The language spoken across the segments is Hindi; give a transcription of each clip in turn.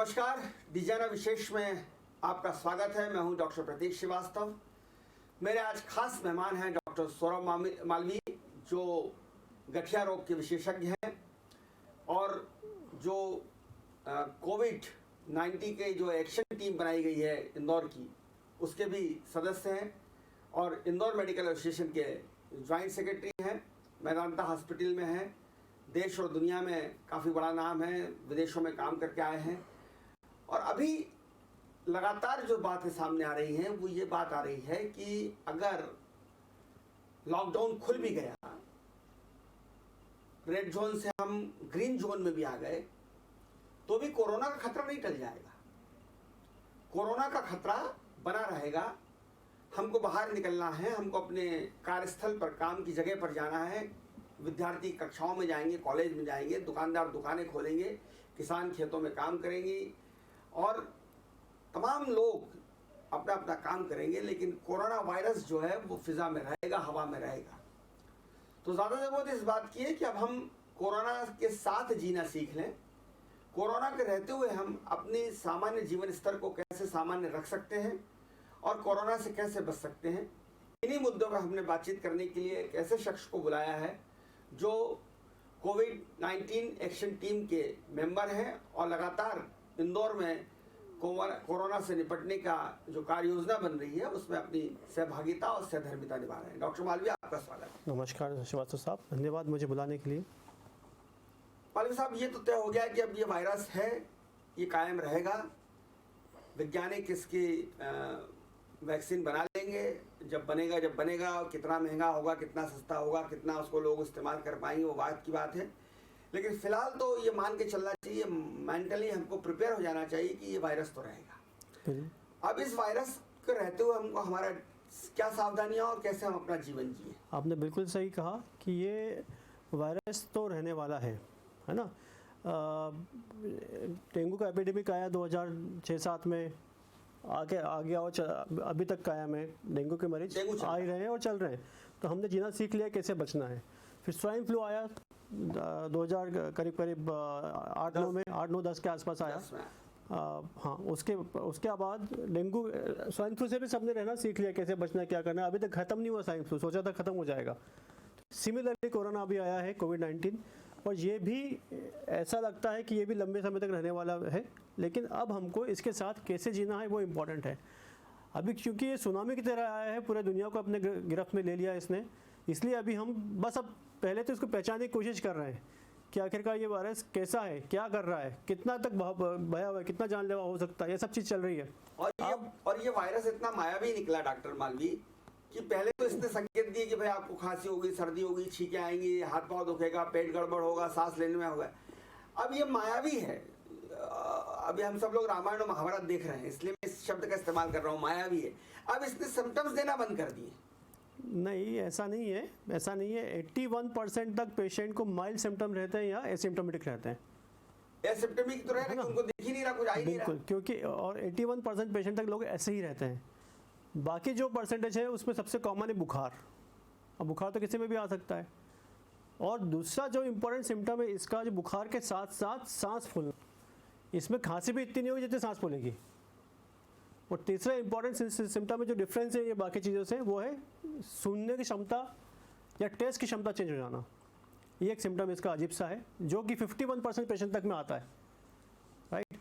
नमस्कार, डिजाइनर विशेष में आपका स्वागत है। मैं हूं डॉक्टर प्रतीक श्रीवास्तव। मेरे आज खास मेहमान हैं डॉक्टर सौरभ मालवी, जो गठिया रोग के विशेषज्ञ हैं और जो कोविड-19 के जो एक्शन टीम बनाई गई है इंदौर की, उसके भी सदस्य हैं और इंदौर मेडिकल एसोसिएशन के ज्वाइंट सेक्रेटरी हैं। मेदांता हॉस्पिटल में हैं, देश और दुनिया में काफ़ी बड़ा नाम है, विदेशों में काम करके आए हैं। और अभी लगातार जो बातें सामने आ रही हैं वो ये बात आ रही है कि अगर लॉकडाउन खुल भी गया, रेड जोन से हम ग्रीन जोन में भी आ गए, तो भी कोरोना का खतरा नहीं टल जाएगा। कोरोना का खतरा बना रहेगा। हमको बाहर निकलना है, हमको अपने कार्यस्थल पर, काम की जगह पर जाना है। विद्यार्थी कक्षाओं में जाएंगे, कॉलेज में जाएंगे, दुकानदार दुकानें खोलेंगे, किसान खेतों में काम करेंगे और तमाम लोग अपना अपना काम करेंगे। लेकिन कोरोना वायरस जो है वो फिजा में रहेगा, हवा में रहेगा। तो ज़्यादा ज़रूरत इस बात की है कि अब हम कोरोना के साथ जीना सीख लें। कोरोना के रहते हुए हम अपने सामान्य जीवन स्तर को कैसे सामान्य रख सकते हैं और कोरोना से कैसे बच सकते हैं। इन्हीं मुद्दों पर हमने बातचीत करने के लिए एक ऐसे शख्स को बुलाया है जो कोविड-19 एक्शन टीम के मेंबर हैं और लगातार इंदौर में कोरोना से निपटने का जो कार्य योजना बन रही है उसमें अपनी सहभागिता और सहधर्मिता निभा रहे हैं। डॉक्टर मालवी, आपका स्वागत है। नमस्कार श्रीवास्तव साहब, धन्यवाद मुझे बुलाने के लिए। मालवी साहब, ये तो तय हो गया कि अब ये वायरस है, ये कायम रहेगा। वैज्ञानिक इसकी वैक्सीन बना लेंगे, जब बनेगा, कितना महंगा होगा, कितना सस्ता होगा, कितना उसको लोग इस्तेमाल कर पाएंगे, वो बात की बात है। लेकिन फिलहाल तो ये मान के चलना चाहिए, मेंटली हमको प्रिपेयर हो जाना चाहिए कि ये वायरस तो रहेगा। अब इस वायरस के रहते हुए हमको हमारा क्या सावधानियां और कैसे हम अपना जीवन जिए? आपने बिल्कुल सही कहा कि ये वायरस तो रहने वाला है ना। डेंगू का एपिडेमिक आया 2006-07 में, आगे आ गया और अभी तक कायम है। डेंगू के मरीज आ ही रहे हैं और चल रहे हैं। तो हमने जीना सीख लिया कैसे बचना है। फिर स्वाइन फ्लू आया 2000 करीब 8-9 में, 8-9-10 के आसपास आया। हाँ, उसके बाद डेंगू, स्वाइन फ्लू से भी सबने रहना सीख लिया, कैसे बचना है, क्या करना है। अभी तक ख़त्म नहीं हुआ स्वाइन फ्लू, सोचा था ख़त्म हो जाएगा। सिमिलरली कोरोना अभी आया है, कोविड-19, और ये भी ऐसा लगता है कि ये भी लंबे समय तक रहने वाला है। लेकिन अब हमको इसके साथ कैसे जीना है वो इम्पॉर्टेंट है। अभी क्योंकि ये सुनामी की तरह आया है, पूरे दुनिया को अपने गिरफ्त में ले लिया इसने, इसलिए अभी हम बस अब पहले तो इसको पहचानने की कोशिश कर रहे हैं कि आखिरकार ये वायरस कैसा है, क्या कर रहा है, कितना तक भयावह है, कितना जानलेवा हो सकता है, ये सब चीज़ चल रही है। और ये वायरस इतना मायावी निकला डॉक्टर मालवी कि पहले तो इसने संकेत दिए कि भाई आपको खांसी होगी, सर्दी होगी, छींकें आएंगी, हाथ पाँव दुखेगा, पेट गड़बड़ होगा, सांस लेने में होगा। अब ये मायावी है। अभी हम सब लोग रामायण और महाभारत देख रहे हैं, इसलिए मैं इस शब्द का इस्तेमाल कर रहा हूँ, मायावी है। अब इसने सिम्टम्स देना बंद कर दिए। नहीं, ऐसा नहीं है। 81% तक पेशेंट को माइल्ड सिम्टम रहते हैं या एसिम्टोमेटिक रहते हैं। एसिम्टोमेटिक तो रहे ना, उनको दिख ही नहीं रहा, कुछ आ ही नहीं रहा। बिल्कुल, क्योंकि और 81% पेशेंट तक लोग ऐसे ही रहते हैं। बाकी जो परसेंटेज है उसमें सबसे कॉमन है बुखार। अब बुखार तो किसी में भी आ सकता है। और दूसरा जो इम्पोर्टेंट सिम्टम है इसका, जो बुखार के साथ साथ सांस फूलना, इसमें खांसी भी इतनी नहीं होगी जितनी सांस फूलेगी। और तीसरा इंपॉर्टेंट सिम्टम में जो डिफरेंस है ये बाकी चीज़ों से, वो है सुनने की क्षमता या टेस्ट की क्षमता चेंज हो जाना। ये एक सिम्टम इसका अजीब सा है, जो कि 51% पेशेंट तक में आता है, राइट।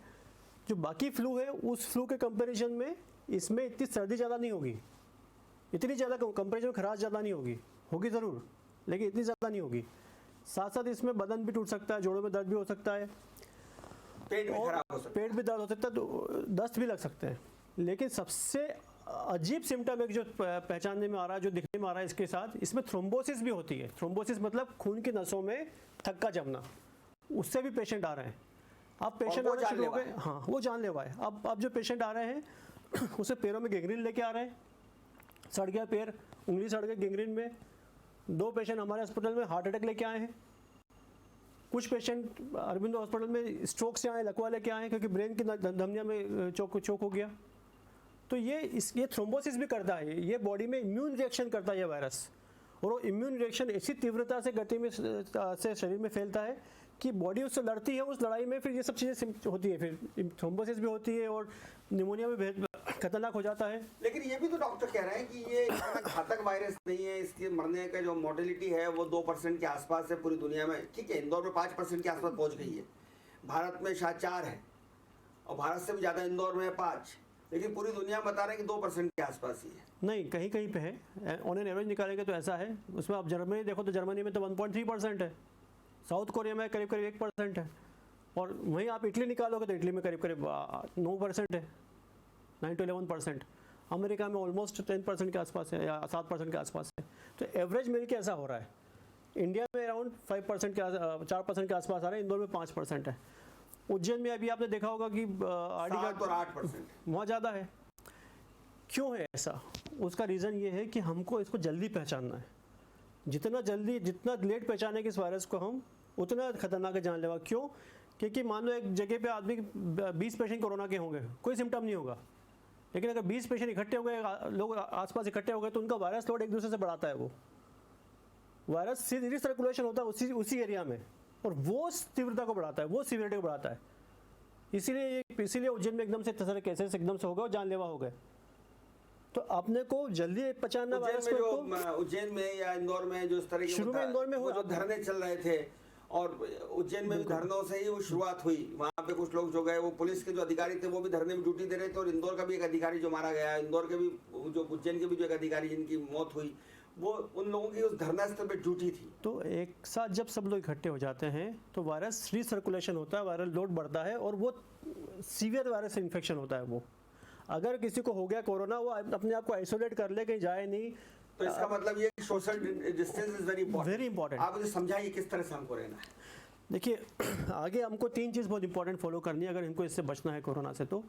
जो बाकी फ्लू है उस फ्लू के कंपैरिजन में इसमें इतनी सर्दी ज़्यादा नहीं होगी, इतनी ज़्यादा कंपैरिजन में खराश ज़्यादा नहीं होगी ज़रूर, लेकिन इतनी ज़्यादा नहीं होगी। साथ साथ इसमें बदन भी टूट सकता है, जोड़ों में दर्द भी हो सकता है, पेट भी दर्द हो सकता है, तो दस्त भी लग सकते हैं। लेकिन सबसे अजीब सिम्टम एक जो पहचानने में आ रहा है, जो दिखने में आ रहा है इसके साथ, इसमें थ्रोम्बोसिस भी होती है। थ्रोम्बोसिस मतलब खून की नसों में थक्का जमना, उससे भी पेशेंट आ रहे हैं। अब पेशेंट आना शुरू हो गए, हाँ, वो जानलेवा है। अब जो पेशेंट आ रहे हैं उसे पैरों में गैंग्रीन लेके आ रहे हैं, सड़ गया पैर, उंगली सड़ गई गैंग्रीन में। 2 पेशेंट हमारे हॉस्पिटल में हार्ट अटैक लेके आए हैं। कुछ पेशेंट अरविंदो हॉस्पिटल में स्ट्रोक से आए, लकवा लेके आए, क्योंकि ब्रेन की धमनिया में चोक हो गया। तो ये थ्रोम्बोसिस भी करता है, ये बॉडी में इम्यून रिएक्शन करता है ये वायरस। और वो इम्यून रिएक्शन ऐसी तीव्रता से गति में से शरीर में फैलता है कि बॉडी उससे लड़ती है, उस लड़ाई में फिर ये सब चीज़ें होती है, फिर थ्रोम्बोसिस भी होती है और निमोनिया भी खतरनाक हो जाता है। लेकिन ये भी तो डॉक्टर कह रहे हैं कि ये इतना घातक वायरस नहीं है, इसके मरने का जो मोर्टेलिटी है वो 2% के आसपास है पूरी दुनिया में। ठीक है, इंदौर में 5% के आसपास पहुंच गई है, भारत में शायद 4 है, और भारत से भी ज़्यादा इंदौर में है 5, लेकिन पूरी दुनिया में बता रहे हैं कि 2% के आसपास ही है। नहीं, कहीं कहीं पे है, ऑन एन एवरेज निकालेंगे तो ऐसा है। उसमें आप जर्मनी देखो तो जर्मनी में तो 1.3% है, साउथ कोरिया में करीब करीब 1% है, और वहीं आप इटली निकालोगे तो इटली में करीब करीब 9% है, 9 to 11%। अमेरिका में ऑलमोस्ट 10% के आसपास है या 7% के आसपास है। तो एवरेज मिल के ऐसा हो रहा है। इंडिया में अराउंड 5% के 4% के आसपास आ रहा है, इंदौर में 5% है। उज्जैन में अभी आपने देखा होगा कि आरडी कार्ड और 8% वहाँ ज़्यादा है। क्यों है ऐसा? उसका रीज़न ये है कि हमको इसको जल्दी पहचानना है। जितना जल्दी, जितना लेट पहचाने कि इस वायरस को हम, उतना खतरनाक है, जानलेवा। क्यों? क्योंकि मान लो एक जगह पे आदमी 20 पेशेंट कोरोना के होंगे, कोई सिम्टम नहीं होगा, लेकिन अगर 20 पेशेंट इकट्ठे हो गए, लोग आसपास इकट्ठे हो गए, तो उनका वायरस लोड एक दूसरे से बढ़ाता है। वो वायरस सीधी सर्कुलेशन होता है उसी एरिया में, और वो तीव्रता को बढ़ाता है, वो सीवियरिटी को बढ़ाता है। इसीलिए उज्जैन में एकदम से इतने सारे केसेस एकदम से हो गए और जानलेवा हो गए। तो आपने को जल्दी पहचानना वायरस को। उज्जैन में या इंदौर में जो इस तरह के शुरू में इंदौर में जो धरने चल रहे थे, और उज्जैन में भी धरनों से ही वो शुरुआत हुई। वहाँ पे कुछ लोग जो गए, वो पुलिस के जो अधिकारी थे वो भी धरने में ड्यूटी दे रहे थे, और इंदौर का भी एक अधिकारी जो मारा गया, इंदौर के भी जो उज्जैन के भी जो एक अधिकारी जिनकी मौत हुई, वो उन लोगों की उस धरना स्थल पे ड्यूटी थी। तो एक साथ जब सब लोग इकट्ठे हो जाते हैं तो वायरस रीसर्कुलेशन होता है, वायरल लोड बढ़ता है, और वो सीवियर वायरस इन्फेक्शन होता है। वो अगर किसी को हो गया कोरोना, वो अपने आप को आइसोलेट कर ले, कहीं जाए नहीं। तो इसका मतलब ये social distance is very important. आप मुझे समझाइए किस तरह से हमको रहना है। देखिए, आगे हमको 3 चीज़ बहुत इंपॉर्टेंट फॉलो करनी है अगर इनको इससे बचना है कोरोना से। तो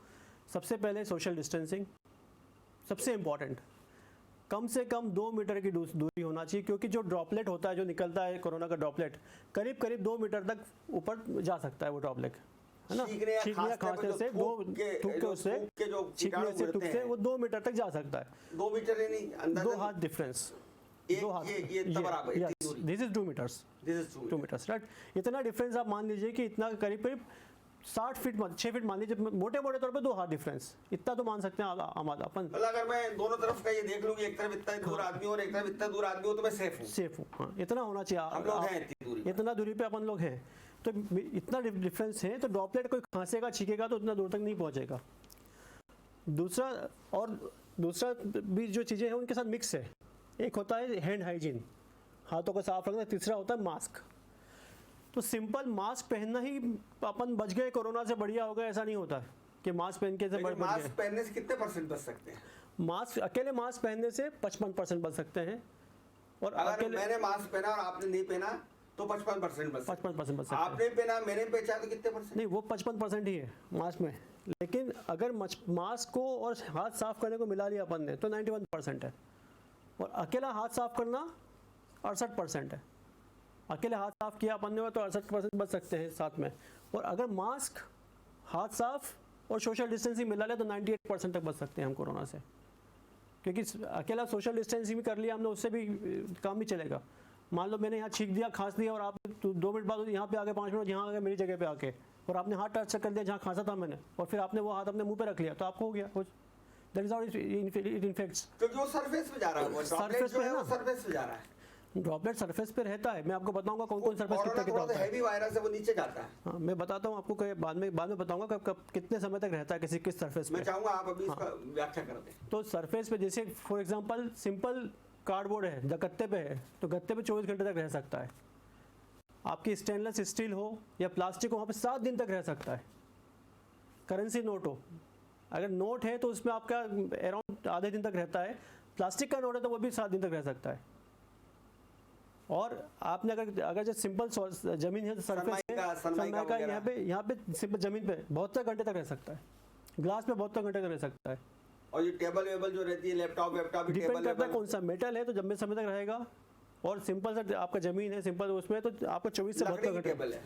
सबसे पहले सोशल डिस्टेंसिंग सबसे इम्पॉर्टेंट, कम से कम 2 मीटर की दूरी होना चाहिए, क्योंकि जो ड्रॉपलेट होता है, जो निकलता है कोरोना का ड्रॉपलेट, करीब करीब 2 मीटर तक ऊपर जा सकता है वो ड्रॉपलेट, है ना। छींकने या खांसने से छींकने से थूक से वो 2 मीटर तक जा सकता है। 2 मीटर नहीं, अंदर 2 हाथ डिफरेंस, 2 हाथ, this is 2 meters, 2 meters, right. इतना डिफरेंस आप मान लीजिए कि इतना करीब करीब 60 फीट, 6 फीट मान लीजिए, मोटे मोटे तौर पे 2 हाथ डिफरेंस, इतना तो मान सकते हैं अपन। अगर मैं दोनों तरफ का ये देख लूं कि एक तरफ इतना दूर आदमी और एक तरफ इतना दूर आदमी हो, तो मैं सेफ हूं। हाँ, इतना होना चाहिए। हम लोग हैं इतना दूरी पे अपन लोग हैं, तो इतना डिफरेंस है, तो ड्रॉपलेट कोई खांसेगा, छींकेगा तो उतना दूर तक नहीं पहुंचेगा। दूसरा भी जो चीज़ें हैं उनके साथ मिक्स है। एक होता है हैंड हाइजीन, हाथों को साफ रखना। तीसरा होता है मास्क। तो सिंपल मास्क पहनना ही अपन बच गए कोरोना से, बढ़िया हो गया, ऐसा नहीं होता कि मास्क पहन के से बच गए। मास्क पहनने से कितने % बच सकते हैं? मास्क, अकेले मास्क पहनने से 55% बच सकते हैं, और अगर मैंने मास्क पहना और आपने नहीं पहना तो 55% बच सकते हैं। आपने पहना, मैंने पहना, तो कितने %? नहीं, वो 55% ही है मास्क में। लेकिन अगर मास्क को और हाथ साफ करने को मिला लिया अपन ने तो 91% है, और अकेला हाथ साफ करना 68% है। अकेले हाथ साफ किया अपन ने तो 68% बच सकते हैं साथ में, और अगर मास्क, हाथ साफ और सोशल डिस्टेंसिंग मिला ले तो 98% तक बच सकते हैं हम कोरोना से। क्योंकि अकेला सोशल डिस्टेंसिंग भी कर लिया हमने, उससे भी काम नहीं चलेगा। मान लो मैंने यहाँ छींक दिया, खांस दिया, और आप 2 मिनट बाद यहाँ पे आके 5 मिनट यहाँ आगे मेरी जगह पे आके, और आपने हाथ टच कर दिया जहाँ खांसा था मैंने, और फिर आपने वो हाथ अपने मुंह पे रख लिया, तो आपको हो गया कुछ। That is how it infects. क्योंकि वो सरफेस पे जा रहा है, वो सरफेस पे है ना, सरफेस पे जा रहा है। ड्रॉपलेट सरफेस पे रहता है। मैं आपको बताऊंगा कौन कौन सरफेस कितना होता है। हैवी वायरस है, वो नीचे जाता है। हाँ, मैं बताता हूँ आपको, बाद में बताऊंगा कब कितने समय तक रहता है किस सरफेस पे। मैं चाहूंगा आप अभी इसका व्याख्या कर दें। तो सरफेस पे जैसे फॉर एग्जांपल सिंपल कार्डबोर्ड है, जब गत्ते पे है, तो गत्ते पे 24 घंटे तक रह सकता है। आपकी स्टेनलेस स्टील हो या प्लास्टिक हो, वहाँ पे 7 दिन तक रह सकता है। करेंसी नोट हो, अगर नोट है तो उसमें आपका अराउंड आधे दिन तक रहता है। प्लास्टिक का नोट है तो वो भी 7 दिन तक रह सकता है। और आपने अगर जो सिंपल जमीन है, सरफेस है, सनमाइका यहाँ पे सिंपल जमीन पे 72 घंटे तक रह सकता है। ग्लास में 72 घंटे तक रह सकता है। और ये टेबल वेबल जो रहती है, लैपटॉप डिपेंड करता है कौन सा मेटल है, तो लंबे समय तक रहेगा। और सिंपल सा आपका जमीन है, सिंपल उसमें तो आपको 24 से 72 घंटे।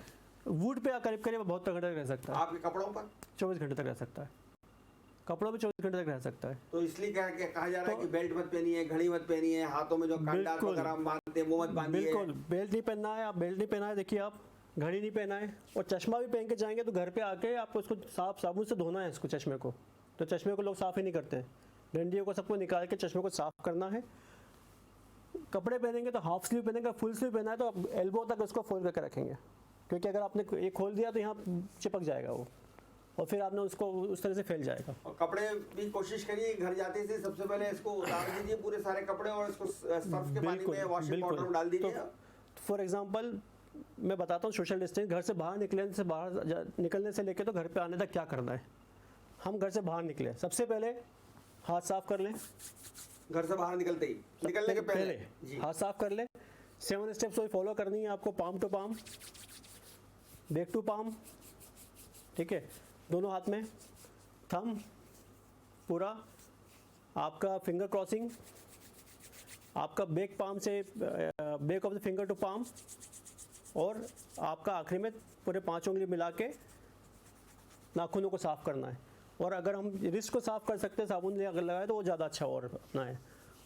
वुड पे करीब करीब 72 घंटे तक रह सकता है। आपके कपड़ों पर 24 घंटे तक रह सकता है। कपड़ों में 24 घंटे तक रह सकता है। तो इसलिए कहा जा रहा है कि बेल्ट मत पहनिए, घड़ी मत पहनिए, हाथों में जो कंडा वगैरह बांधते हैं वो मत बांधिए। बिल्कुल, बेल्ट नहीं पहनना है। आप बेल्ट नहीं पहना है, देखिए आप घड़ी नहीं पहना है और चश्मा भी पहन के जाएंगे तो घर पे आके आपको उसको साबुन से धोना है इसको, चश्मे को। तो चश्मे को लोग साफ़ ही नहीं करते हैं, डंडियों को सबको निकाल के चश्मे को साफ़ करना है। कपड़े पहनेंगे तो हाफ स्लीव पहनेंगे, फुल स्लीव पहना है तो आप एल्बो तक उसको फोल्ड करके रखेंगे, क्योंकि अगर आपने एक खोल दिया तो यहाँ चिपक जाएगा वो, और फिर आपने उसको उस तरह से फैल जाएगा। और कपड़े भी कोशिश करिए घर जाते से सबसे पहले इसको उतार दीजिए पूरे सारे कपड़े और इसको सर्फ के पानी में वॉशिंग पाउडर में डाल दीजिए। फॉर एग्जांपल मैं बताता हूँ सोशल डिस्टेंस, घर से बाहर निकलने से लेके तो घर पे आने तक क्या करना है। हम घर से बाहर निकले, सबसे पहले हाथ साफ कर लें। घर से बाहर निकलते ही, निकलने के पहले हाथ साफ कर लें। 7 स्टेप्स वही फॉलो करनी है आपको, palm to palm, back to palm, ठीक है, दोनों हाथ में, थंब पूरा, आपका फिंगर क्रॉसिंग, आपका बैक पाम से back of the finger to palm, और आपका आखिरी में पूरे 5 उंगली मिला के नाखूनों को साफ़ करना है। और अगर हम रिस्ट को साफ़ कर सकते हैं साबुन अगर लगाए तो वो ज़्यादा अच्छा और अपना है।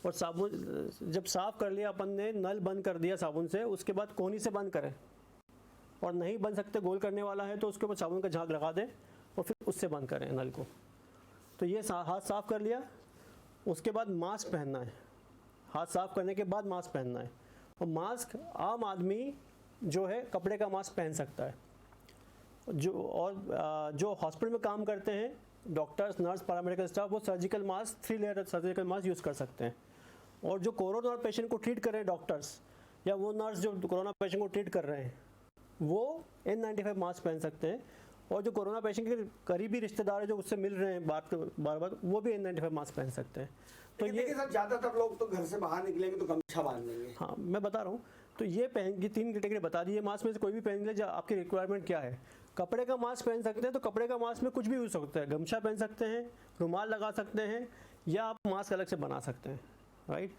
और साबुन जब साफ़ कर लिया अपन ने, नल बंद कर दिया साबुन से, उसके बाद कोहनी से बंद करें, और नहीं बन सकते गोल करने वाला है तो उसके ऊपर साबुन का झाग लगा दें और फिर उससे बंद करें नल को। तो ये हाथ साफ़ कर लिया। उसके बाद मास्क पहनना है, हाथ साफ़ करने के बाद मास्क पहनना है। और मास्क आम आदमी जो है कपड़े का मास्क पहन सकता है, जो हॉस्पिटल में काम करते हैं, डॉक्टर्स, नर्स, पैरामेडिकल स्टाफ, वो surgical mask 3 layer surgical mask use कर सकते हैं। और जो कोरोना पेशेंट को ट्रीट कर रहे हैं डॉक्टर्स, या वो नर्स जो कोरोना पेशेंट को ट्रीट कर रहे हैं, वो N95 मास्क पहन सकते हैं। और जो कोरोना पेशेंट के करीबी रिश्तेदार है जो उससे मिल रहे हैं बार बार, वो भी N95 मास्क पहन सकते हैं। तो ये सर ज़्यादातर लोग तो घर से बाहर निकलेंगे तो गमछा बांध लेंगे। हाँ, मैं बता रहा हूँ। तो ये 3 कैटेगरी बता दी है मास्क में से, कोई भी पहन ले, जो आपकी रिक्वायरमेंट क्या है। कपड़े का मास्क पहन सकते हैं तो कपड़े का मास्क में कुछ भी यूज़ हो सकता है, गमछा पहन सकते हैं, रुमाल लगा सकते हैं, या आप मास्क अलग से बना सकते हैं, राइट।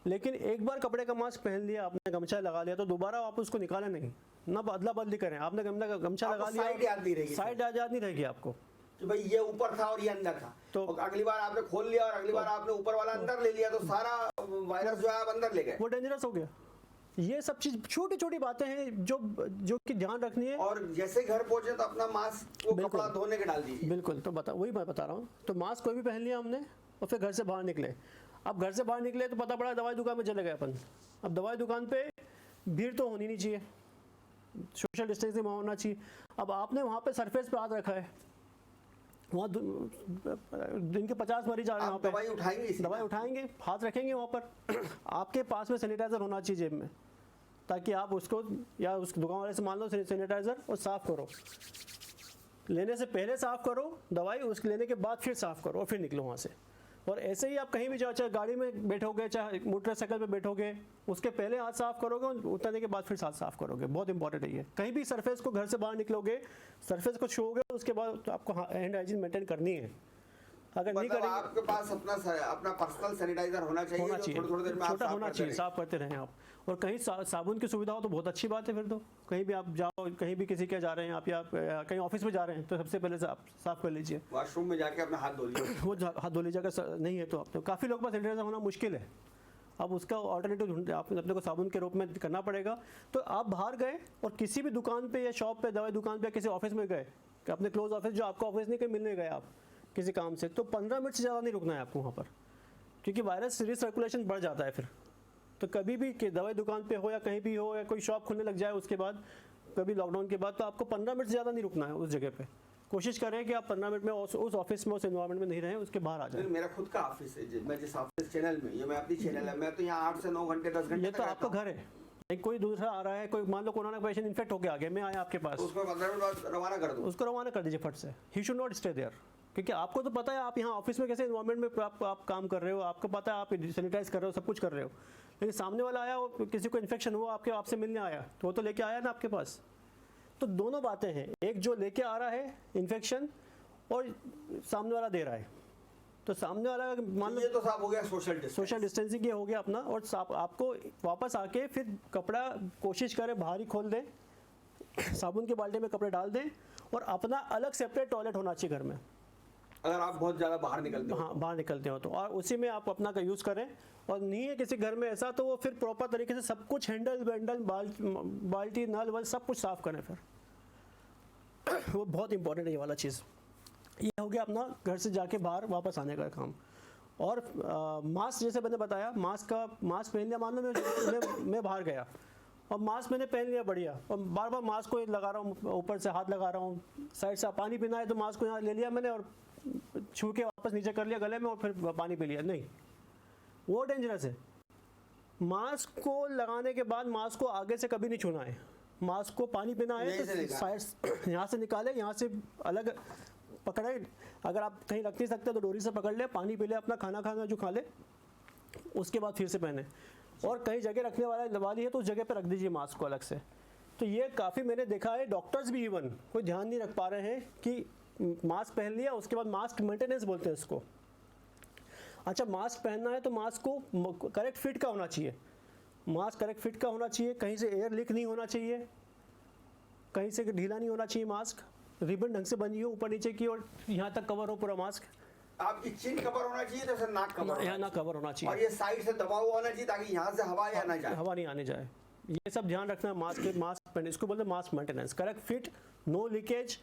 लेकिन एक बार कपड़े का मास्क पहन लिया, आपने गमछा लगा लिया, तो दोबारा आप उसको निकालें नहीं, ना अदला बदली करें। आपने गमछा लगा लिया, साइड याद नहीं रहेगी, साइड याद नहीं रहेगी आपको कि भाई ये ऊपर था और ये अंदर था। तो अगली बार आपने खोल लिया और अगली बार आपने ऊपर वाला अंदर ले लिया, तो सारा वायरस जो है आप अंदर ले गए, वो डेंजरस हो गया। ये सब चीज छोटी छोटी बातें हैं जो कि ध्यान रखनी है। और जैसे घर पहुंचे तो अपना मास्क को कपड़ा धोने के डाल दीजिए। बिल्कुल, तो वही मैं बता रहा हूँ। तो मास्क कोई भी पहन लिया हमने और फिर घर से बाहर निकले। अब घर से बाहर निकले तो पता पड़ा दवाई दुकान में चले गए अपन। अब दवाई दुकान पे भीड़ तो होनी नहीं चाहिए, सोशल डिस्टेंसिंग वहाँ होना चाहिए। अब आपने वहाँ पे सरफेस पे हाथ रखा है, वहाँ दिन के 50 मरीज आ रहे हैं, वहाँ पे दवाई उठाएंगे, हाथ रखेंगे वहाँ पर। आपके पास में सैनिटाइजर होना चाहिए जेब में, ताकि आप उसको या उस दुकान वाले से मान लो सैनिटाइजर और साफ़ करो। लेने से पहले साफ़ करो दवाई, उसके लेने के बाद फिर साफ़ करो और फिर निकलो वहाँ से। और ऐसे ही आप कहीं भी जाओ, चाहे गाड़ी में बैठोगे, चाहे मोटरसाइकिल पे बैठोगे, उसके पहले हाथ साफ़ करोगे, उतरने के बाद फिर हाथ साफ़ करोगे। बहुत इंपॉर्टेंट है ये। कहीं भी सरफेस को, घर से बाहर निकलोगे, सरफेस को छूओगे, उसके बाद तो आपको हैंड हाइजीन मेंटेन करनी है। अगर नहीं करेंगे, आपके पास अपना पर्सनल सैनिटाइजर होना चाहिए, थोड़ी देर में छोटा होना चाहिए, साफ करते रहें आप। और कहीं साबुन की सुविधा हो तो बहुत अच्छी बात है। फिर तो कहीं भी आप जाओ, कहीं भी किसी के जा रहे हैं आप, या कहीं ऑफिस में जा रहे हैं, तो सबसे पहले साफ कर लीजिए। वॉशरूम में जाके अपना हाथ धो लीजिए, वो हाथ धो लीजिएगा। नहीं है तो आप, तो काफ़ी लोगों के पास सैनिटाइजर होना मुश्किल है। अब उसका ऑल्टरनेटिव ढूंढते, आप अपने को साबुन के रूप में करना पड़ेगा। तो आप बाहर गए और किसी भी दुकान पे या शॉप पे, दवाई दुकान पे, किसी ऑफिस में गए, कि अपने क्लोज ऑफिस, जो आपका ऑफिस नहीं, कहीं मिलने गए आप किसी काम से, तो 15 मिनट से ज़्यादा नहीं रुकना है आपको वहाँ पर, क्योंकि वायरस रिसर्कुलेशन बढ़ जाता है फिर। तो कभी भी कि दवाई दुकान पे हो या कहीं भी हो, या कोई शॉप खुलने लग जाए उसके बाद, कभी लॉकडाउन के बाद, तो आपको 15 मिनट से ज़्यादा नहीं रुकना है उस जगह पे। कोशिश करें कि आप 15 मिनट में उस ऑफिस में, उस एनवायरनमेंट में नहीं रहें, उसके बाहर आ जाए। मेरा खुद का ऑफिस है, मैं जिस ऑफिस चैनल में, ये मैं अपनी चैनल है, मैं तो यहाँ 8 से 9 घंटे 10 घंटे। ये तो आपका घर है, एक कोई दूसरा आ रहा है, कोई मान लो कोरोना पेशेंट इन्फेक्ट होकर आ गया, मैं आया आपके पास, उसको 15 मिनट बाद रवाना कर दूँ, उसको रवाना कर दीजिए फट से। ही शुड नॉट स्टे देयर, क्योंकि आपको तो पता है आप यहाँ ऑफिस में कैसे एनवायरनमेंट में आप काम कर रहे हो, आपको पता है आप सैनिटाइज कर रहे हो, सब कुछ कर रहे हो। लेकिन सामने वाला आया, वो किसी को इन्फेक्शन हुआ, आपसे मिलने आया, तो वो तो लेके आया ना आपके पास। तो दोनों बातें हैं, एक जो लेके आ रहा है इन्फेक्शन, और सामने वाला दे रहा है। तो सामने वाला मान लो, ये तो साफ हो गया सोशल डिस्टेंसिंग ये हो गया अपना। और आपको वापस आके फिर कपड़ा कोशिश करें बाहर ही खोल दें, साबुन के बाल्टी में कपड़े डाल दें, और अपना अलग सेपरेट टॉयलेट होना चाहिए घर में। अगर आप बहुत ज़्यादा बाहर निकलते हो। हाँ, बाहर निकलते हो तो, और उसी में आप अपना का यूज़ करें। और नहीं है किसी घर में ऐसा, तो वो फिर प्रॉपर तरीके से सब कुछ हैंडल वैंडल बाल्टी नल वल सब कुछ साफ़ करें फिर। वो बहुत इंपॉर्टेंट है ये वाला चीज़। ये हो गया अपना घर से जाके बाहर वापस आने का काम। और मास्क, जैसे मैंने बताया, मास्क पहन लिया, मान लो मैं बाहर गया और मास्क मैंने पहन लिया बढ़िया, और बार बार मास्क को लगा रहा हूँ, ऊपर से हाथ लगा रहा हूँ, साइड से पानी पीना है तो मास्क को यहाँ ले लिया मैंने और छू के वापस नीचे कर लिया गले में और फिर पानी पी लिया, नहीं, वो डेंजरस है। मास्क को लगाने के बाद मास्क को आगे से कभी नहीं छूना है। मास्क को पानी पीना है तो साइड यहाँ से निकाले, यहाँ से अलग पकड़े, अगर आप कहीं रख नहीं सकते तो डोरी से पकड़ ले, पानी पी ले, अपना खाना जो खा ले, उसके बाद फिर से पहने। और कहीं जगह रखने वाली है तो उस जगह पे रख दीजिए मास्क को अलग से। तो ये काफ़ी मैंने देखा है, डॉक्टर्स भी इवन कोई ध्यान नहीं रख पा रहे हैं कि मास्क पहन लिया, उसके बाद मास्क मेंटेनेंस बोलते हैं इसको। अच्छा, मास्क पहनना है तो मास्क को करेक्ट फिट का होना चाहिए। मास्क करेक्ट फिट का होना चाहिए, कहीं से एयर लीक नहीं होना चाहिए, कहीं से ढीला नहीं होना चाहिए मास्क, रिबन ढंग से बनी हो ऊपर नीचे की, और यहाँ तक कवर हो पूरा मास्क। आपकी चिन कवर होना चाहिए, तो सर नाक कवर, यहाँ ना कवर होना चाहिए, और ये साइड से दबा हुआ होना चाहिए ताकि यहाँ से हवा या ना जाए, हवा नहीं आने जाए। ये सब ध्यान रखना है मास्क पहने, इसको बोलते हैं mask maintenance. Correct fit, no leakage.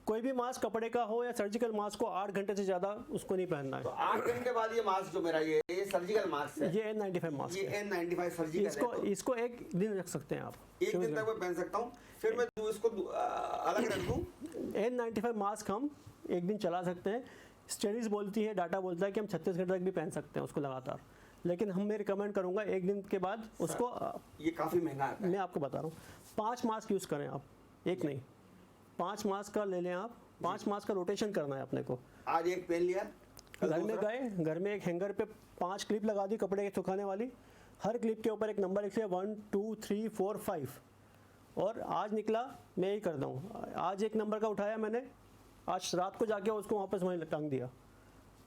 कोई भी मास्क कपड़े का हो या सर्जिकल मास्क को 8 घंटे से ज़्यादा उसको नहीं पहनना है। तो 8 घंटे बाद ये मास्क जो मेरा ये सर्जिकल मास्क है, ये N95 मास्क ये है। N95 सर्जिकल इसको एक दिन रख सकते हैं आप, एक दिन तक मैं पहन सकता हूँ, फिर मैं इसको अलग रख दूँ। N95 मास्क हम एक दिन चला सकते हैं। स्टडीज़ बोलती है, डाटा बोलता है कि हम 36 घंटे तक भी पहन सकते हैं उसको लगातार, लेकिन हम मैं रिकमेंड करूँगा एक दिन के बाद उसको। ये काफ़ी महंगा आता है। मैं आपको बता रहा हूँ, 5 मास्क यूज़ करें आप, एक नहीं, 5 मास्क का ले लें आप। 5 मास्क का रोटेशन करना है अपने को। आज एक पहन लिया, घर में गए, घर में एक हैंगर पे 5 क्लिप लगा दी कपड़े के सुखाने वाली, हर क्लिप के ऊपर एक नंबर लिख लिया 1 2 3 4 5, और आज निकला मैं यही करता हूँ। आज एक नंबर का उठाया मैंने, आज रात को जाके उसको वापस वहीं टांग दिया,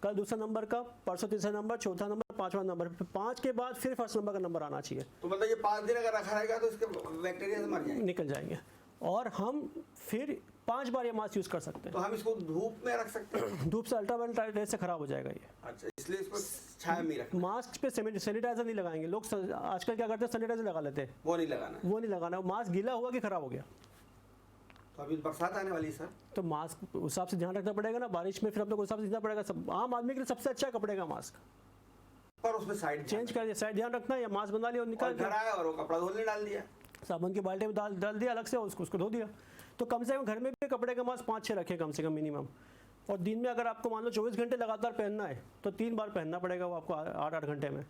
कल दूसरा नंबर का, परसों तीसरा नंबर, चौथा नंबर, 5वां नंबर, 5 के बाद फिर फर्स्ट नंबर का नंबर आना चाहिए। तो मतलब ये 5 दिन अगर रखा रहेगा तो इसके बैक्टीरिया से मर जाएंगे, निकल जाएंगे, और हम फिर 5 बार ये मास्क यूज़ कर सकते हैं। तो हम इसको धूप में रख सकते हैं? धूप से अल्ट्रावायलेट रेज से खराब हो जाएगा ये। अच्छा, इसलिए इसको छाया में रखना। मास्क पे सैनिटाइजर नहीं लगाएंगे लोग, आजकल क्या करते हैं, सैनिटाइजर लगा लेते हैं, वो नहीं लगाना, वो नहीं लगाना। मास्क गीला हुआ कि खराब हो गया। तो अभी बरसात आने वाली है सर, तो मास्क उस हिसाब से ध्यान रखना पड़ेगा ना, बारिश में फिर अपने को उस हिसाब से पड़ेगा। सब आम आदमी के लिए सबसे अच्छा कपड़े का मास्क, पर उसमें साइड चेंज कर दिया, साइड ध्यान रखना है, या मास्क बना लिया और निकाल घर आया और वो कपड़ा धोने डाल दिया, साबुन की बाल्टी में डाल दिया अलग से, उसको धो दिया। तो कम से कम घर में भी कपड़े का मास्क 5-6 रखें कम से कम मिनिमम। और दिन में अगर आपको मान लो 24 घंटे लगातार पहनना है तो 3 बार पहनना पड़ेगा वो आपको 8-8 घंटे में।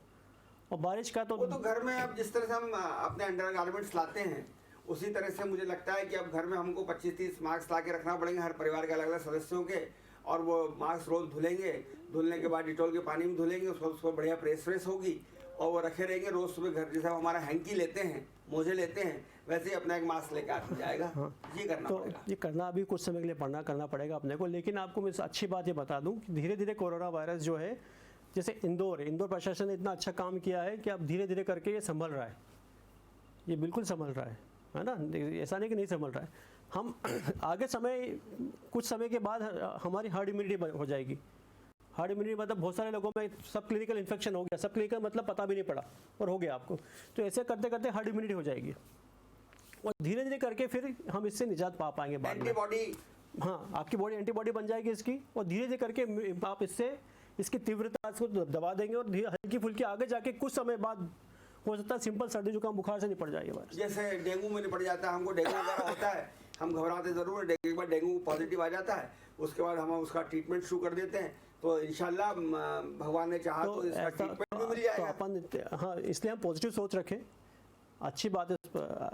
और बारिश का तो वो तो घर में अब जिस तरह से हम अपने अंडर गारमेंट्स लाते हैं उसी तरह से मुझे लगता है कि अब घर में हमको 25-30 मास्क ला के रखना पड़ेंगे हर परिवार के अलग अलग सदस्यों के, और वो मास्क रोज धुलेंगे, धुलने के बाद डिटॉल के पानी में धुलेंगे, उसको बढ़िया प्रेस होगी और वो रखे रहेंगे। रोज सुबह घर जैसा हमारा हैंकी लेते हैं, मोजे लेते हैं, वैसे ही अपना एक मास्क लेकर आ जाएगा। हाँ। ये करना तो पड़ेगा। ये करना अभी कुछ समय के लिए करना पड़ेगा अपने को। लेकिन आपको मैं अच्छी बात ये बता दूं कि धीरे धीरे कोरोना वायरस जो है, जैसे इंदौर प्रशासन ने इतना अच्छा काम किया है कि अब धीरे धीरे करके ये संभल रहा है, ये बिल्कुल संभल रहा है ना, ऐसा नहीं कि नहीं संभल रहा है। हम आगे कुछ समय के बाद हमारी हर्ड इम्यूनिटी हो जाएगी। हर्ड इम्यूनिटी मतलब बहुत सारे लोगों में सब क्लिनिकल इन्फेक्शन हो गया, सब क्लिनिकल मतलब पता भी नहीं पड़ा और हो गया आपको। तो ऐसे करते करते हर्ड इम्यूनिटी हो जाएगी और धीरे धीरे करके फिर हम इससे निजात पा पाएंगे बाद में। एंटीबॉडी, हाँ, आपकी बॉडी एंटीबॉडी बन जाएगी इसकी, और धीरे धीरे करके आप इसकी तीव्रता को दबा देंगे और हल्की फुल्की आगे जाके कुछ समय बाद हो सकता है सिंपल सर्दी जुकाम बुखार से निपट जाएगा। जैसे डेंगू में निपट जाता है, हमको डेंगू वगैरह होता है, हम घबराते जरूर है, एक बार डेंगू पॉजिटिव आ जाता है, उसके बाद हम उसका ट्रीटमेंट शुरू कर देते हैं, तो इंशाल्लाह भगवान ने चाहा तो इसका ट्रीटमेंट भी मिल जाएगा। तो अपन हाँ, इसलिए हम पॉजिटिव सोच रखें, अच्छी बात है।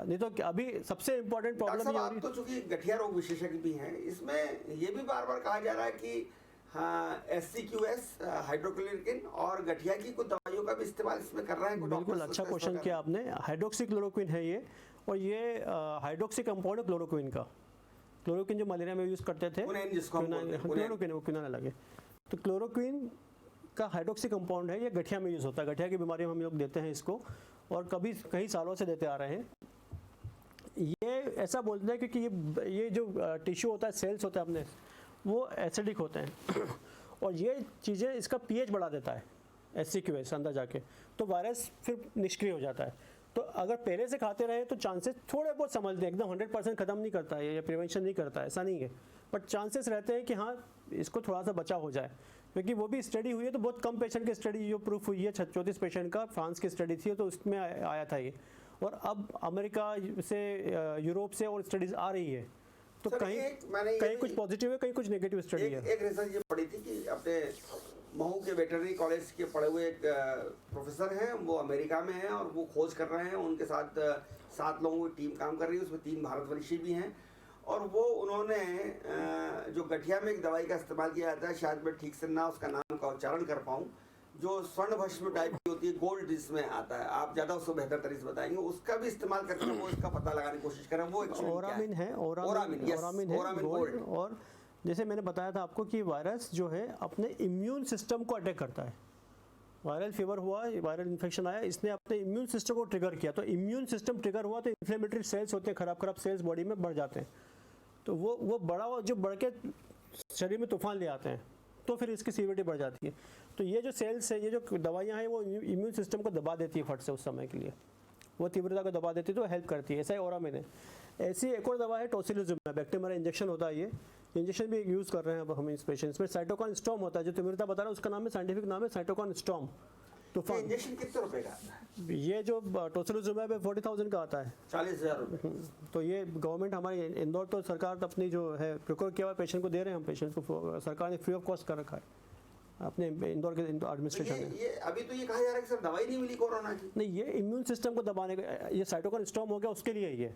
नहीं तो अभी सबसे इम्पोर्टेंट प्रॉब्लम ये हो रही है, तो चूंकि गठिया रोग विशेषज्ञ भी हैं, इसमें ये भी बार बार कहा जा रहा है कि हाँ SCQS हाइड्रोक्लोरोक्विन और गठिया की कुछ दवाइयों का भी इस्तेमाल इसमें कर रहे हैं। बिल्कुल अच्छा क्वेश्चन किया आपने। हाइड्रोक्सीक्लोरोक्विन है ये, और ये हाइड्रोक्सी कंपाउंड है क्लोरोक्विन का। क्लोरोक्विन जो मलेरिया में यूज़ करते थे, क्लोरोक्विन अलग है। तो क्लोरोक्विन का हाइड्रोक्सी कंपाउंड है, ये गठिया में यूज़ होता है। गठिया की बीमारी में हम लोग देते हैं इसको, और कई सालों से देते आ रहे हैं। ये ऐसा बोलते हैं क्योंकि ये जो टिश्यू होता है, सेल्स होता है अपने, वो एसिडिक होते हैं और ये चीज़ें इसका पीएच बढ़ा देता है HCQS अंदर जाके, तो वायरस फिर निष्क्रिय हो जाता है। तो अगर पहले से खाते रहे तो चांसेस थोड़े बहुत समझते हैं, एकदम 100% ख़त्म नहीं करता है या प्रिवेंशन नहीं करता है, ऐसा नहीं है, बट चांसेस रहते हैं कि हाँ इसको थोड़ा सा बचाव हो जाए। क्योंकि वो भी स्टडी हुई है तो बहुत कम पेशेंट की स्टडी जो प्रूफ हुई है, 34 पेशेंट का फ्रांस की स्टडी थी, तो उसमें आया था ये। और अब अमेरिका से यूरोप से और स्टडीज़ आ रही है, तो कहीं कुछ पॉजिटिव है, कहीं कुछ नेगेटिव स्टडी है। एक रिसर्च ये पढ़ी थी कि अपने महू के वेटरनरी कॉलेज के पढ़े हुए एक प्रोफेसर हैं, वो अमेरिका में हैं और वो खोज कर रहे हैं, उनके साथ 7 लोगों की टीम काम कर रही है, उसमें 3 भारतवर्षीय भी हैं। और वो उन्होंने जो गठिया में एक दवाई का इस्तेमाल किया जाता है, शायद मैं ठीक से ना उसका नाम का उच्चारण कर पाऊँ, जो स्वर्ण भस्म टाइप की होती है, गोल्ड जिसमें आता है, आप ज़्यादा उसको बेहतर तरीके से बताएंगे, उसका भी इस्तेमाल करके वो इसका पता लगाने की कोशिश करें। वो ओरामिन है, ओरामिन गोल्ड। और जैसे मैंने बताया था आपको कि वायरस जो है अपने इम्यून सिस्टम को अटैक करता है। वायरल फीवर हुआ, वायरल इन्फेक्शन आया, इसने अपने इम्यून सिस्टम को ट्रिगर किया, तो इम्यून सिस्टम ट्रिगर हुआ तो इन्फ्लेमेटरी सेल्स होते हैं, खराब सेल्स बॉडी में बढ़ जाते हैं, तो वो बड़ा जो बढ़ के शरीर में तूफान ले आते हैं, तो फिर इसकी सीवियरिटी बढ़ जाती है। तो ये जो सेल्स है, ये जो दवाइयाँ हैं, वो इम्यून सिस्टम को दबा देती है फट से उस समय के लिए, वो तीव्रता को दबा देती है, तो हेल्प करती है। ऐसा ही ओरामिन है। ऐसी एक और दवा है टोसिलिजुमैब, बैक्टीरिया इंजेक्शन होता है, ये इंजेक्शन भी यूज़ कर रहे हैं अब हम इस पेशेंट्स में। साइटोकाइन स्टॉर्म होता है, जो तीव्रता बता रहा है उसका नाम है, साइंटिफिक नाम है साइटोकाइन स्टॉर्म तूफान। इंजेक्शन कितने रुपए का आता है? ये जो टोसिलिजुमैब है 40,000 का आता है, 40,000 रुपये। तो ये गवर्नमेंट हमारी इंदौर तो सरकार तो अपनी जो है प्रिक्योर किया हुआ पेशेंट को दे रहे हैं, हम पेशेंट को सरकार ने फ्री ऑफ कॉस्ट कर रखा है अपने इंदौर के एडमिनिस्ट्रेशन ने। ये अभी तो ये कहा जा रहा है कि सर दवाई नहीं मिली कोरोना की। नहीं, ये इम्यून सिस्टम को दबाने का, ये साइटोकाइन स्टॉर्म हो गया उसके लिए ये,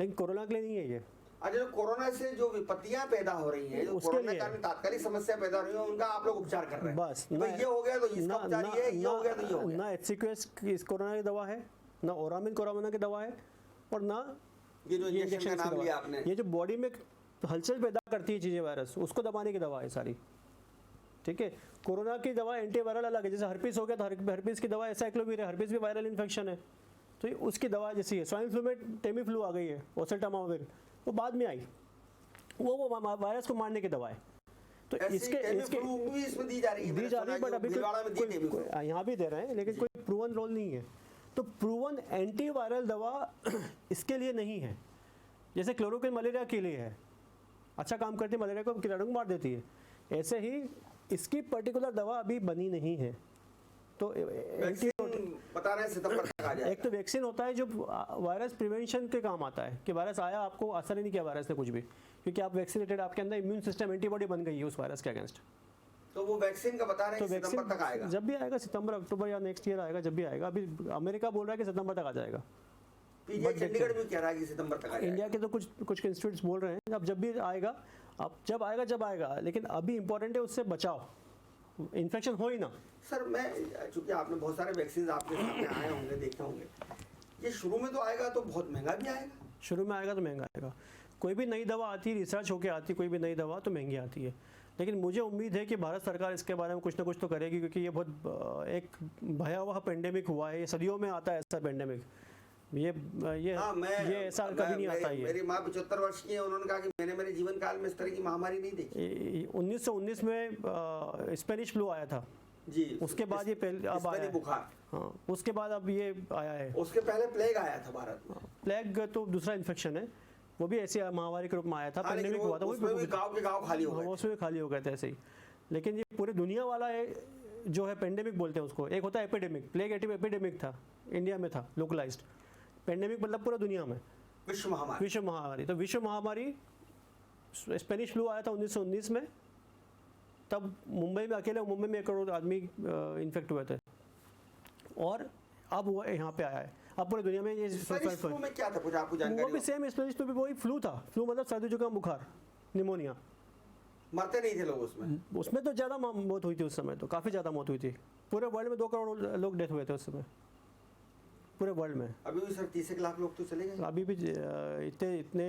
लेकिन कोरोना के लिए नहीं है ये। अच्छा, जो कोरोना से जो विपत्तियां पैदा हो रही हैं, जो कोरोना के कारण तात्कालिक समस्या पैदा हो रही है, उनका आप लोग उपचार कर रहे हैं। बस तो ये हो गया तो इसका उपचार ये है, ये हो गया तो ये हो गया। ना HCQS इस कोरोना की दवा है, ना ओरामिन कोरोना की दवा है, और ना ये जो इंजेक्शन का नाम लिया आपने, ये जो बॉडी में हलचल पैदा करती है चीज़ें वायरस, उसको दबाने की दवा है सारी। ठीक है, कोरोना की दवा एंटीवायरल अलग है, जैसे हर्पीस हो गया तो हर्पीस की दवा एसाइक्लोविर है, हर्पीस भी वायरल इन्फेक्शन है, तो उसकी दवा जैसी है। स्वाइन फ्लू में टेमीफ्लू आ गई है, ओसेल्टामाविर, वो बाद में आई, वो वायरस को मारने की दवा है। तो इसमें दी जा रही है, बट अभी यहाँ भी दे रहे हैं, लेकिन कोई प्रूवन रोल नहीं है। तो प्रूवन एंटीवायरल दवा इसके लिए नहीं है। जैसे क्लोरोक्विन मलेरिया के लिए है, अच्छा काम करती है, मलेरिया को कीटाणु को मार देती है, ऐसे ही इसकी पर्टिकुलर दवा अभी बनी नहीं है। तो बता रहे हैं सितंबर तक आ जाएगा। एक तो वैक्सीन होता है जो वायरस प्रिवेंशन के काम आता है, कि वायरस आया, आपको असर ही नहीं किया वायरस ने कुछ भी, क्योंकि आप वैक्सीनेटेड, आपके अंदर इम्यून सिस्टम एंटीबॉडी बन गई है उस वायरस के अगेंस्ट। तो वो वैक्सीन का बता रहे हैं तो सितंबर तक आएगा, जब भी आएगा, सितंबर अक्टूबर या नेक्स्ट ईयर आएगा, जब भी आएगा। अभी अमेरिका बोल रहा है कि सितंबर तक आ जाएगा, चंडीगढ़ भी कह रहा है कि सितंबर तक आ जाएगा। इंडिया के तो कुछ इंस्टीट्यूट्स बोल रहे हैं अब जब भी आएगा, अब जब आएगा, लेकिन अभी इंपॉर्टेंट है उससे बचाओ, इन्फेक्शन हो ही ना। सर मैं, चूंकि आपने बहुत सारे वैक्सीन आपके सामने आए होंगे, देखे होंगे, ये शुरू में तो आएगा तो बहुत महंगा भी आएगा। शुरू में आएगा तो महंगा आएगा। कोई भी नई दवा आती है, रिसर्च होके आती है कोई भी नई दवा, तो महंगी आती है। लेकिन मुझे उम्मीद है कि भारत सरकार इसके बारे में कुछ ना कुछ तो करेगी, क्योंकि ये बहुत एक भयावह पेंडेमिक हुआ है, ये सदियों में आता है ऐसा पेंडेमिक। ये ऐसा कभी नहीं आता है। मेरी माँ 75 वर्ष की है, उन्होंने कहा कि मैंने मेरे जीवन काल में इस तरह की महामारी नहीं देखी। 1919 में स्पेनिश फ्लू आया था जी, उसके बाद ये अब आया बुखार, हाँ, उसके बाद अब ये आया है। उसके पहले प्लेग आया था भारत में। प्लेग तो दूसरा इन्फेक्शन है, वो भी ऐसी महामारी के रूप में आया था, पेंडेमिक हुआ था, उसमें भी गांव के गांव खाली हो गए, उसमें भी खाली हो गए थे ऐसे ही। लेकिन ये पूरे दुनिया वाला है जो है पेंडेमिक बोलते हैं उसको। एक होता है एपिडेमिक, प्लेग एपिडेमिक था, इंडिया में था लोकलाइज्ड। पेंडेमिक मतलब पूरा दुनिया में विश्व महामारी। तो विश्व महामारी स्पेनिश फ्लू आया था 1919 में, तब मुंबई में अकेले मुंबई में 1 करोड़ आदमी इन्फेक्ट हुए थे, और अब वो यहाँ पे आया है। अब पूरी दुनिया में ये स्पेनिश फ्लू में क्या था, कुछ आपको जानकारी? वो भी सेम स्पेनिश फ्लू भी वही फ्लू था। फ्लू मतलब सर्दी जुकाम बुखार, निमोनिया। मरते नहीं थे लोग उसमें तो ज़्यादा मौत हुई थी उस समय, तो काफ़ी ज़्यादा मौत हुई थी। पूरे वर्ल्ड में 2 करोड़ लोग डेथ हुए थे उस समय, पूरे वर्ल्ड में। अभी भी सर 30 लाख लोग तो चले गए। अभी भी इतने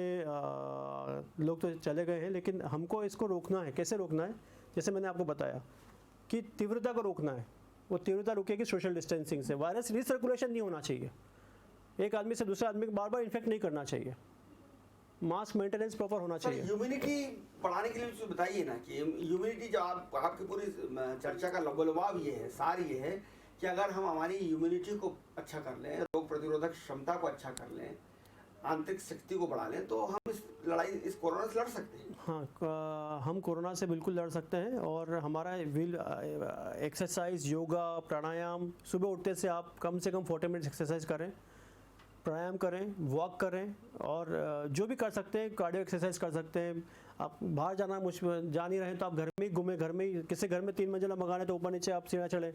लोग तो चले गए हैं, लेकिन हमको इसको रोकना है। कैसे रोकना है? जैसे मैंने आपको बताया कि तीव्रता को रोकना है। वो तीव्रता रुकेगी सोशल डिस्टेंसिंग से। वायरस रिसर्कुलेशन नहीं होना चाहिए, एक आदमी से दूसरे आदमी को बार बार इन्फेक्ट नहीं करना चाहिए। मास्क मेंटेनेंस प्रॉपर होना सर चाहिए। ह्यूमिनिटी बढ़ाने के लिए मुझे बताइए ना कि ह्यूमिनिटी जो आपकी पूरी चर्चा का लबोलबाब ये है, सार ये है कि अगर हम हमारी ह्यूमिनिटी को अच्छा कर लें, रोग प्रतिरोधक क्षमता को अच्छा कर लें, आंतरिक शक्ति को बढ़ा लें, तो हम इस लड़ाई, इस कोरोना से लड़ सकते हैं। हाँ, हम कोरोना से बिल्कुल लड़ सकते हैं। और हमारा एक्सरसाइज, योगा, प्राणायाम, सुबह उठते से आप कम से कम 40 मिनट्स एक्सरसाइज करें, प्राणायाम करें, वॉक करें, और जो भी कर सकते हैं, कार्डियो एक्सरसाइज कर सकते हैं। आप बाहर जाना जा नहीं रहे तो आप घर में ही घूमें, घर में ही, किसी घर में 3 मंजिला मकान है तो ऊपर नीचे आप सीढ़ियाँ चढ़े,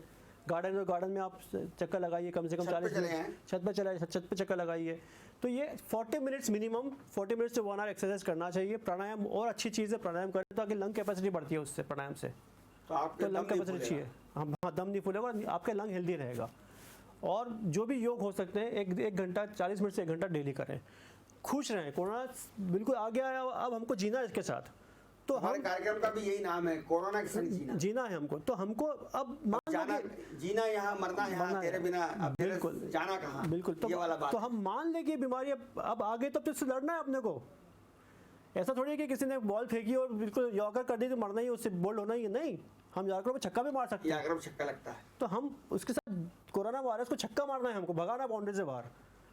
गार्डन में आप चक्कर लगाइए, कम से कम 40 मिनट छत पे चक्कर लगाइए। तो ये 40 मिनट्स मिनिमम, 40 मिनट्स से 1 आवर एक्सरसाइज करना चाहिए। प्राणायाम और अच्छी चीज़ है, प्राणायाम करें तो आपकी लंग कैपेसिटी बढ़ती है उससे, प्राणायाम से। तो आपके लंग कैपेसिटी अच्छी है, हाँ, दम नहीं फूलेगा, आपका लंग हेल्दी रहेगा। और जो भी योग हो सकते हैं, एक घंटा, 40 मिनट से 1 घंटा डेली करें। खुश रहें, कोरोना बिल्कुल आ गया है, अब हमको जीना है इसके साथ। तो हमारे कार्यक्रम का भी यही नाम है, कोरोना के संग जीना है हमको। तो हमको अब जीना यहाँ, मरना यहाँ, तेरे बिना अब बिल्कुल जाना कहाँ, बिल्कुल। तो ये वाला बात। तो हम मान ले कि बीमारी अब आगे, तब तो इससे लड़ना है अपने को। ऐसा थोड़ी है कि किसी ने बॉल फेंकी और बिल्कुल यॉर्कर कर दी तो मरना ही, उससे बोल्ड होना ही है, नहीं। हम यॉर्कर में छक्का भी मार सकते हैं, यॉर्कर में छक्का लगता है। तो हम उसके साथ कोरोना वायरस को छक्का मारना है, हमको भगाना बाउंड्री से बाहर।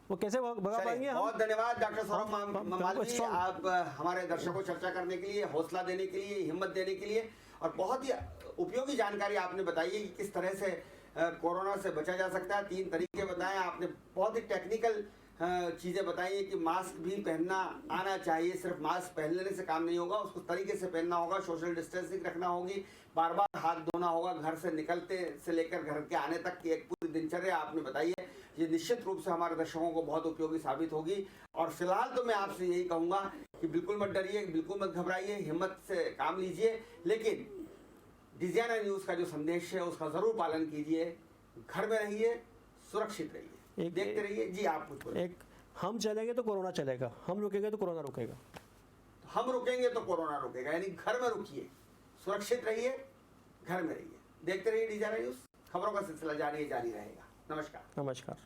वो कैसे भगा पाएंगे हम? बहुत धन्यवाद डॉक्टर सौरभ ममाल जी, आप हमारे दर्शकों को चर्चा करने के लिए, हौसला देने के लिए, हिम्मत देने के लिए, और बहुत ही उपयोगी जानकारी आपने बताई है कि किस तरह से कोरोना से बचा जा सकता है। 3 तरीके बताए आपने, बहुत ही टेक्निकल चीज़ें बताई हैं कि मास्क भी पहनना आना चाहिए, सिर्फ मास्क पहनने से काम नहीं होगा, उसको तरीके से पहनना होगा, सोशल डिस्टेंसिंग रखना होगी, बार बार हाथ धोना होगा, घर से निकलते से लेकर घर के आने तक की एक पूरी दिनचर्या आपने बताई है। ये निश्चित रूप से हमारे दर्शकों को बहुत उपयोगी साबित होगी। और फिलहाल तो मैं आपसे यही कहूँगा कि बिल्कुल मत डरिए, बिल्कुल मत घबराइए, हिम्मत से काम लीजिए, लेकिन डिजाइनर न्यूज़ का जो संदेश है उसका ज़रूर पालन कीजिए, घर में रहिए, सुरक्षित रहिए, देखते रहिए। जी आप कुछ बोलिए। हम चलेंगे तो कोरोना चलेगा, हम रुकेंगे तो कोरोना रुकेगा। हम रुकेंगे तो कोरोना रुकेगा, यानी घर में रुकिए, सुरक्षित रहिए, घर में रहिए, देखते रहिए डिजाइनर न्यूज़। खबरों का सिलसिला जारी रहेगा। नमस्कार। नमस्कार।